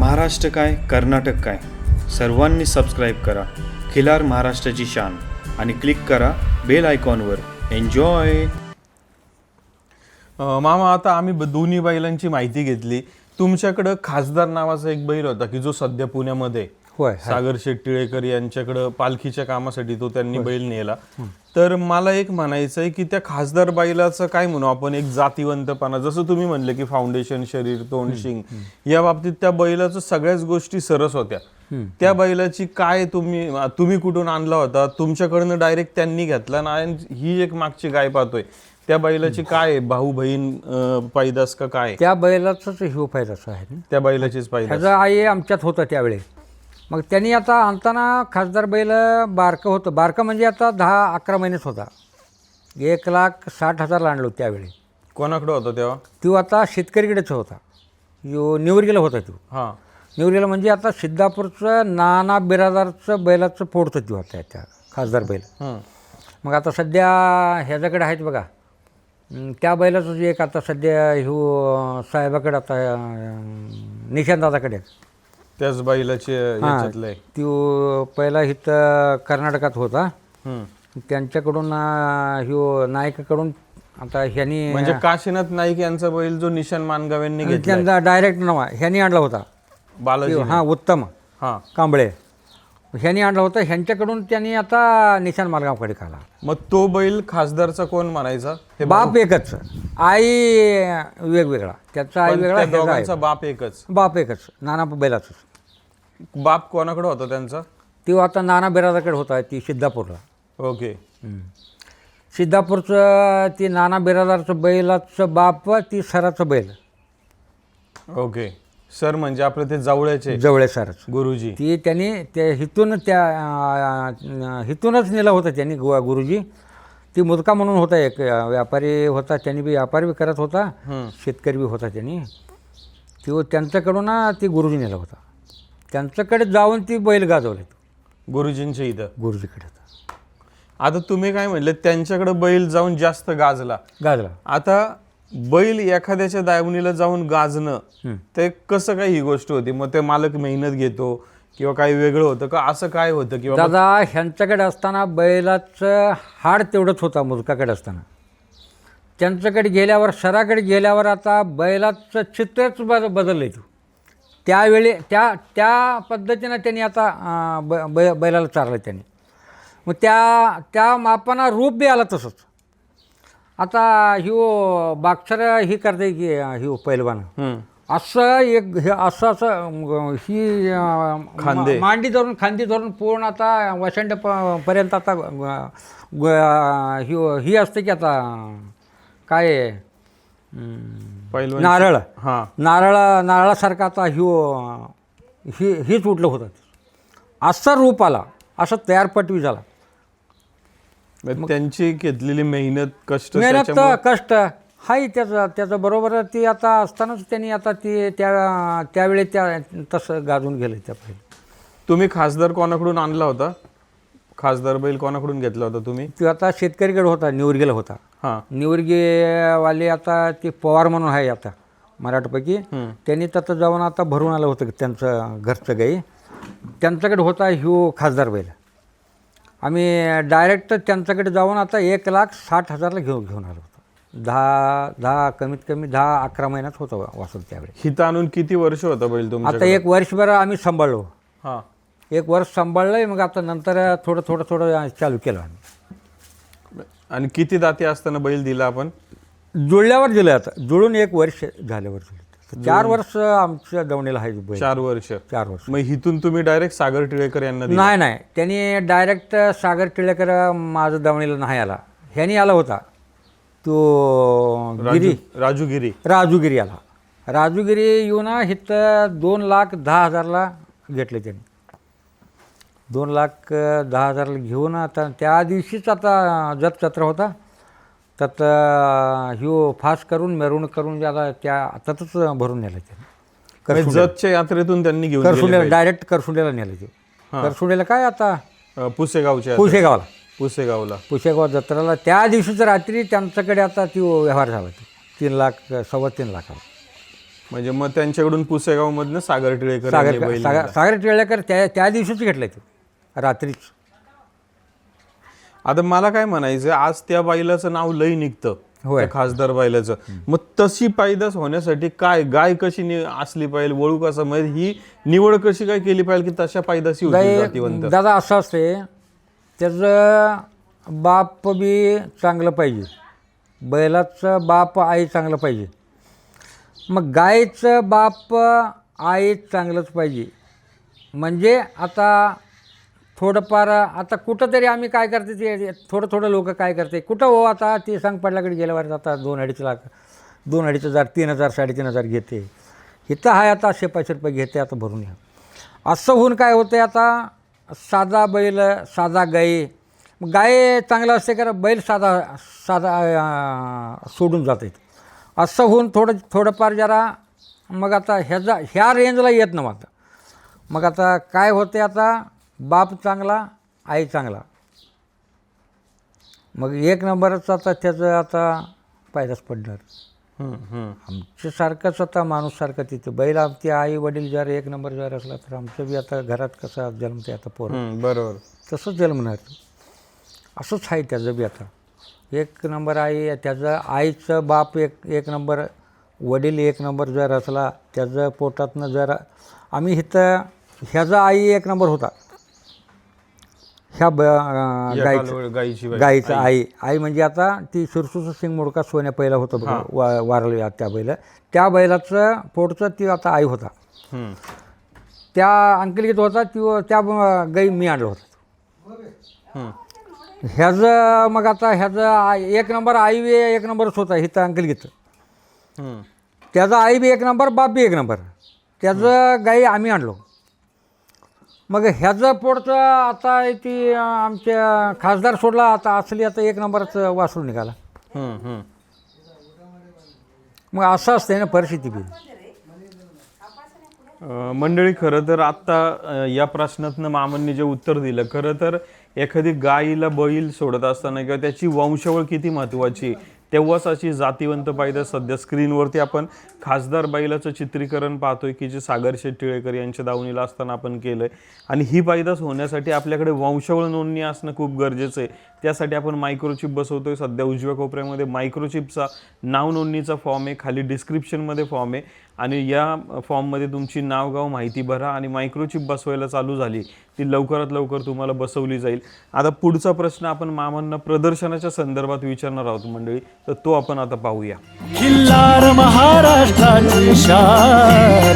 महाराष्ट्र काय कर्नाटक काय सर्वांनी सबस्क्राईब करा खिलार महाराष्ट्राची शान आणि क्लिक करा बेल आयकॉनवर. एन्जॉय. मामा, आता आम्ही दोन्ही बैलांची माहिती घेतली. तुमच्याकडं खासदार नावाचा एक बैल होता की जो सध्या पुण्यामध्ये होय, सागर शेट्टीळेकर यांच्याकडं पालखीच्या कामासाठी तो त्यांनी बैल नेला. तर मला एक म्हणायचं आहे की त्या खासदार बैलाचं काय म्हणू आपण, एक जातीवंतपणा, जसं तुम्ही म्हणले की फाउंडेशन, शरीर, तोंड, शिंग, या बाबतीत त्या बैलाचं सगळ्याच गोष्टी सरस होत्या. त्या बैलाची काय तुम्ही कुठून आणला होता? तुमच्याकडनं डायरेक्ट त्यांनी घेतला ना? ही एक मागची गाय पाहतोय, त्या बैलाची काय भाऊ बहीण पैदास का काय? त्या बैलाचाच ह्यो पैदास आहे ना, त्या बैलाचीच पैदास. ह्याचा आई आमच्यात होता त्यावेळी. मग त्यांनी आता आणताना खासदार बैल बारकं होतं. बारकं म्हणजे आता 10-11 महिनेच होता. 1,60,000 आणलो त्यावेळी. कोणाकडे होता तेव्हा? तो आता शेतकरीकडेच होता. यो निवर्गेला होता तो. हां, निवर्गेला म्हणजे आता सिद्धापूरचं नाना बिरादारचं बैलाचं पोडतं ते होतं त्या खासदार बैल. मग आता सध्या ह्याच्याकडे आहेत बघा, त्या बैलाचं जे एक आता सध्या ह्यो साहेबाकडे आता निशांतदादाकडे त्याच बैलाचे याच्यातलं आहे. तो पहिला इथं कर्नाटकात होता. त्यांच्याकडून ह्यो नायकाकडून आता ह्यांनी म्हणजे काशीनाथ नाईक यांचा बैल जो निशान मानगाव यांनी घेतला, त्यांचा डायरेक्ट नवा ह्यांनी आणला होता बालाजी. हां, उत्तम हां, कांबळे ह्यांनी आणला होता. ह्यांच्याकडून त्यांनी आता निशान मालगावकडे काढला. मग तो बैल खासदारचा कोण म्हणायचा? हे बाप एकच, आई वेगवेगळा. त्याचा आई वेगळा, त्या ह्याचा दोघांचा आई. बाप एकच. बाप एकच, नाना बैलाच. बाप कोणाकडे होता त्यांचा? तो आता नाना बिरादाकडे होता, ती सिद्धापूरला. ओके. सिद्धापूरचं ती नाना बिरादारचं बैलाचं बाप ती सराचं बैल. ओके. सर म्हणजे आपले ते जवळचे जवळे सरच गुरुजी. ती त्यांनी त्या हिथूनच नेला होता त्यांनी गुरुजी. ती मुदका म्हणून होता, एक व्यापारी होता, त्यांनी बी व्यापार बी करत होता, शेतकरी बी होता. त्यांनी त्यांच्याकडून ती गुरुजी नेला होता. त्यांच्याकडे जाऊन ती बैल गाजवले गुरुजींच्या इथं, गुरुजीकडे. आता तुम्ही काय म्हणले, त्यांच्याकडे बैल जाऊन जास्त गाजला. आता बैल एखाद्याच्या दावणीला जाऊन गाजणं, ते कसं काय ही गोष्ट होती? मग ते मालक मेहनत घेतो किंवा काही वेगळं होतं का? असं काय होतं? किंवा दादा, ह्यांच्याकडे असताना बैलाचं हाड तेवढंच होता मुलकाकडे असताना. त्यांच्याकडे गेल्यावर, सराकडे गेल्यावर आता बैलाचं चित्रच बदललं. तू त्यावेळी त्या पद्धतीनं त्यांनी आता बैलाला चारलं त्यांनी. मग त्या मापाना रूप बी आला तसंच. आता ह्यो बाक्सर ही करते की ह्यो पैलवान असं एक हे असं ही खांदे, मांडी धरून, खांदी धरून पूर्ण आता वसंड पर्यंत आता ही असते की आता काय नारळ, नारळासारखा आता हीच उठलं होतं. असं रूप आला, असं तयारपटवी झाला. त्यांची घेतलेली मेहनत, कष्ट हाय त्याचं बरोबर. ती आता असतानाच त्यांनी आता ती त्यावेळी तसं गाजून गेलं. त्या बैल तुम्ही खासदार कोणाकडून आणला होता? खासदार बैल कोणाकडून घेतला होता तुम्ही? तो आता शेतकरीकडे होता, निवर्गेला होता. हां, निवर्गेवाले आता ते पवार म्हणून आहे आता मराठपैकी. त्यांनी तिथं जाऊन आता भरून आलं होतं त्यांचं घरचं गाई. त्यांच्याकडे होता ह्यो खासदार बैल. आम्ही डायरेक्ट त्यांच्याकडे जाऊन आता 1,60,000 घेऊन आलो होतो. 10 कमीत कमी 10-11 महिन्यात होतं वासरू त्यावेळी. हिथं आणून किती वर्ष होतं बैल तुमच्या? आता 1 वर्षभर आम्ही सांभाळलो. हां, 1 वर्ष सांभाळलं. मग आता नंतर थोडं चालू केलं आम्ही. आणि किती दाती असताना बैल दिला आपण? जुळल्यावर दिलं. आता जुळून 1 वर्ष झाल्यावर दिलं. 4 वर्ष आमच्या दवणीला आहे बैल. 4 वर्ष. 4 वर्ष. मग इथून तुम्ही डायरेक्ट सागर टिळेकर यांना दिला? नाही, त्यांनी डायरेक्ट सागर टिळेकर माझं दवणीला नाही आला. ह्यानी आला होता तो राजूगिरी आला. राजूगिरी येऊन इथं 2,10,000 घेतले त्यांनी. 2,10,000 घेऊन आता त्या दिवशीच आता जत जत्रा होता. त्यात ह्यो फास करून मिरवणूक करून ज्याला त्या ततच भरून नेलं त्यांनी. जतच्या यात्रेतून त्यांनी घेऊन करसुंडेला, डायरेक्ट करसुंडेला नेलं ते. करसुंडेला काय आता पुसेगावला जत्रेला त्या दिवशीच रात्री त्यांच्याकडे आता ती व्यवहार झाला. 3 लाख, 3.25 लाखाला. म्हणजे मग त्यांच्याकडून पुसेगाव मधनं सागर टिळेकर यांनी बैल नेला. सागर टिळेकर त्या दिवशीच घेतलं ते रात्रीच. आता मला काय म्हणायचं, आज त्या बैलाचं नाव लई निघतं, होय. त्या खासदार बैलाचं. मग तशी पैदास होण्यासाठी काय, गाय कशी असली पाहिजे, वळू कसं, म्हणजे ही निवड कशी काय केली पाहिजे की तशा पैदासी होती जातीवंत? दादा असं असते, त्याचं बाप बी चांगलं पाहिजे, बैलाचं बाप आई चांगलं पाहिजे, मग गायचं बाप आई चांगलंच पाहिजे. म्हणजे आता थोडंफार आता कुठंतरी आम्ही काय करते ते थोडं लोक काय करते, कुठं हो आता ते सांगपाटलाकडे गेल्यावर आता 2-2.5 लाख, 2-2.5 हजार, 3,000, 3,500 घेते. इथं आहे आता 500 रुपये घेते, आता भरून घ्या. असं होऊन काय होतं, आता साधा बैल, साधा गाई, गाय चांगलं असते कारण बैल साधा सोडून जात आहेत. असं होऊन थोडंफार जरा मग आता ह्या रेंजला येत ना. आता मग आता काय होते, आता बाप चांगला, आई चांगला, मग 1 नंबरच आता त्याचं आता पायदास पडणार. आमच्यासारखंच आता माणूससारखं तिथं बैल, आमची आई वडील जर 1 नंबर जर असला तर आमचं बी आता घरात कसं जन्मते आता पोरं, बरोबर तसंच जन्मणार. असंच आहे त्याचं बी. आता 1 नंबर आई, त्याचं आईचं बाप एक नंबर, वडील 1 नंबर जर असला, त्याचं पोटातनं जर आम्ही इथं ह्याचा आई 1 नंबर होता, ह्या गाईचं आई म्हणजे आता ती सुरसुस सिंग मोडका सोन्या पहिला होतं बघा, वारले त्या त्या बैलाचं पोटचं ती आता आई होता. त्या अंकलित होता त्या गाई मी आणलं होतं. ह्याचं मग आता ह्याचं 1 नंबर आई बी 1 नंबरच होता इथं अंकलित. त्याचा आई बी 1 नंबर, बाप बी 1 नंबर. त्याचं गाई आम्ही आणलो. मग ह्याचं पोटचं आता ती आमच्या खासदार सोडला, आता असली आता 1 नंबरच वासरू निघाला. मग असं असते ना परिस्थिती बी. मंडळी, खरं तर आत्ता या प्रश्नातनं मामांनी जे उत्तर दिलं, खरं तर एखादी गाईला बैल सोडत असताना किंवा त्याची वंशावळ किती महत्त्वाची, तेव्हाच अशी जातीवंत पैदास सध्या स्क्रीनवरती आपण खासदार बैलाचं चित्रीकरण पाहतोय की जे सागर शेठ टिळेकर यांच्या दावणीला असताना आपण केलं आहे. आणि ही पैदास होण्यासाठी आपल्याकडे वंशावळ नोंदणी असणं खूप गरजेचं आहे. त्यासाठी आपण मायक्रोचिप बसवतोय. सध्या उजव्या कोपऱ्यामध्ये मायक्रोचिपचा नाव नोंदणीचा फॉर्म आहे, खाली डिस्क्रिप्शनमध्ये फॉर्म आहे, आणि या फॉर्ममध्ये तुमची नाव गाव माहिती भरा आणि मायक्रोचिप बसवायला चालू झाली ती लवकरात लवकर तुम्हाला बसवली जाईल. आता पुढचा प्रश्न आपण मामांना प्रदर्शनाच्या संदर्भात विचारणार आहोत मंडळी, तर तो आपण आता पाहूया. खिल्लार महाराष्ट्राची शान.